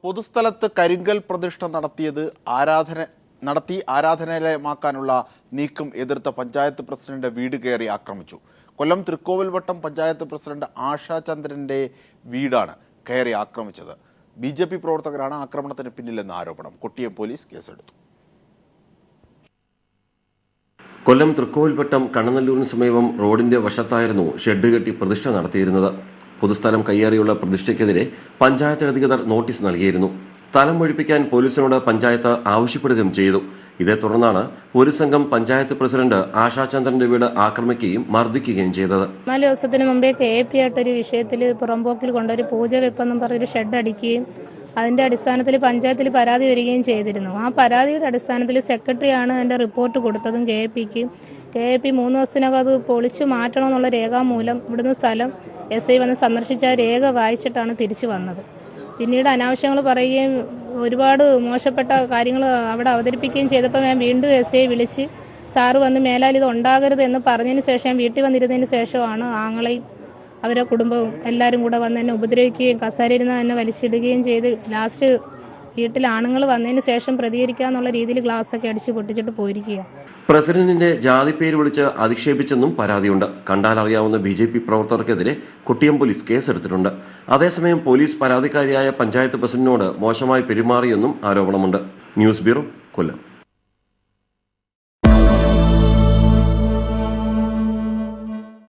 പൊതുസ്ഥലത്ത് കരിങ്കൽ പ്രതിഷ്ഠ നടത്തി ആരാധനാലയമാക്കാനുള്ള നീക്കം എതിർത്ത പഞ്ചായത്ത് പ്രസിഡന്റ് വീട് കയറി ആക്രമിച്ചു. കൊല്ലം തൃക്കോവിൽവട്ടം പഞ്ചായത്ത് പ്രസിഡന്റ് ആശാചന്ദ്രന്റെ വീടാണ് കയറി ആക്രമിച്ചത്. BJP പ്രവർത്തകരാണ് ആക്രമണത്തിന് പിന്നിലെന്ന ആരോപണം. കൊട്ടിയം പോലീസ് കേസെടുത്തു. കൊല്ലം തൃക്കോവിൽവട്ടം കണ്ണനല്ലൂരിന് സമീപം റോഡിന്റെ വശത്തായിരുന്നു ഷെഡ് കെട്ടി പ്രതിഷ്ഠ നടത്തിയിരുന്നത്. പൊതുസ്ഥലം കയ്യേറിയുള്ള പ്രതിഷ്ഠയ്ക്കെതിരെ പഞ്ചായത്ത് അധികൃതർ നോട്ടീസ് നൽകിയിരുന്നു. സ്ഥലം ഒഴിപ്പിക്കാൻ പോലീസിനോട് പഞ്ചായത്ത് ആവശ്യപ്പെടുകയും ചെയ്തു. ഇതേ തുടർന്നാണ് ഒരു സംഘം പഞ്ചായത്ത് പ്രസിഡന്റ് ആശാചന്ദ്രന്റെ വീട് ആക്രമിക്കുകയും മർദ്ദിക്കുകയും ചെയ്തത്. 4 ദിവസത്തിന് മുമ്പേ KP ആയിട്ടൊരു വിഷയത്തിൽ പുറമ്പോക്കിൽ കൊണ്ടൊരു പൂജ വെപ്പെന്നും പറഞ്ഞൊരു ഷെഡ് അടിക്കുകയും അതിന്റെ അടിസ്ഥാനത്തിൽ പഞ്ചായത്തിൽ പരാതി വരികയും ചെയ്തിരുന്നു. ആ പരാതിയുടെ അടിസ്ഥാനത്തിൽ സെക്രട്ടറിയാണ് അതിന്റെ റിപ്പോർട്ട് കൊടുത്തതും KP 3 ദിവസത്തിനകം അത് പൊളിച്ചു മാറ്റണമെന്നുള്ള രേഖാമൂലം ഇവിടുന്ന് സ്ഥലം SI വന്ന് സന്ദർശിച്ച രേഖ വായിച്ചിട്ടാണ് തിരിച്ചു വന്നത്. പിന്നീട് അനാവശ്യങ്ങൾ പറയുകയും ഒരുപാട് മോശപ്പെട്ട കാര്യങ്ങൾ അവിടെ അവതരിപ്പിക്കുകയും ചെയ്തപ്പോൾ ഞാൻ വീണ്ടും SI വിളിച്ച് സാറ് വന്ന് മേലാൽ ഇത് ഉണ്ടാകരുത് എന്ന് പറഞ്ഞതിന് ശേഷം വീട്ടിൽ വന്നിരുന്നതിന് ശേഷമാണ് ആങ്ങളെയും അവരുടെ കുടുംബവും എല്ലാവരും കൂടെ വന്ന് എന്നെ ഉപദ്രവിക്കുകയും കസേരയിരുന്ന് എന്നെ വലിച്ചിടുകയും ചെയ്ത് ലാസ്റ്റ് വീട്ടിൽ ആണുങ്ങൾ വന്നതിന് ശേഷം പ്രതികരിക്കാന്നുള്ള രീതിയിൽ ഗ്ലാസ്സൊക്കെ അടിച്ച് പൊട്ടിച്ചിട്ട് പോയിരിക്കുക. പ്രസിഡന്റിന്റെ ജാതി പേര് വിളിച്ച് അധിക്ഷേപിച്ചെന്നും പരാതിയുണ്ട്. കണ്ടാലറിയാവുന്ന BJP പ്രവർത്തകർക്കെതിരെ കൊട്ടിയം പോലീസ് കേസെടുത്തിട്ടുണ്ട്. അതേസമയം പോലീസ് പരാതിക്കാരിയായ പഞ്ചായത്ത് പ്രസിഡന്റിനോട് മോശമായി പെരുമാറിയെന്നും ആരോപണമുണ്ട്. ന്യൂസ് ബ്യൂറോ, കൊല്ലം.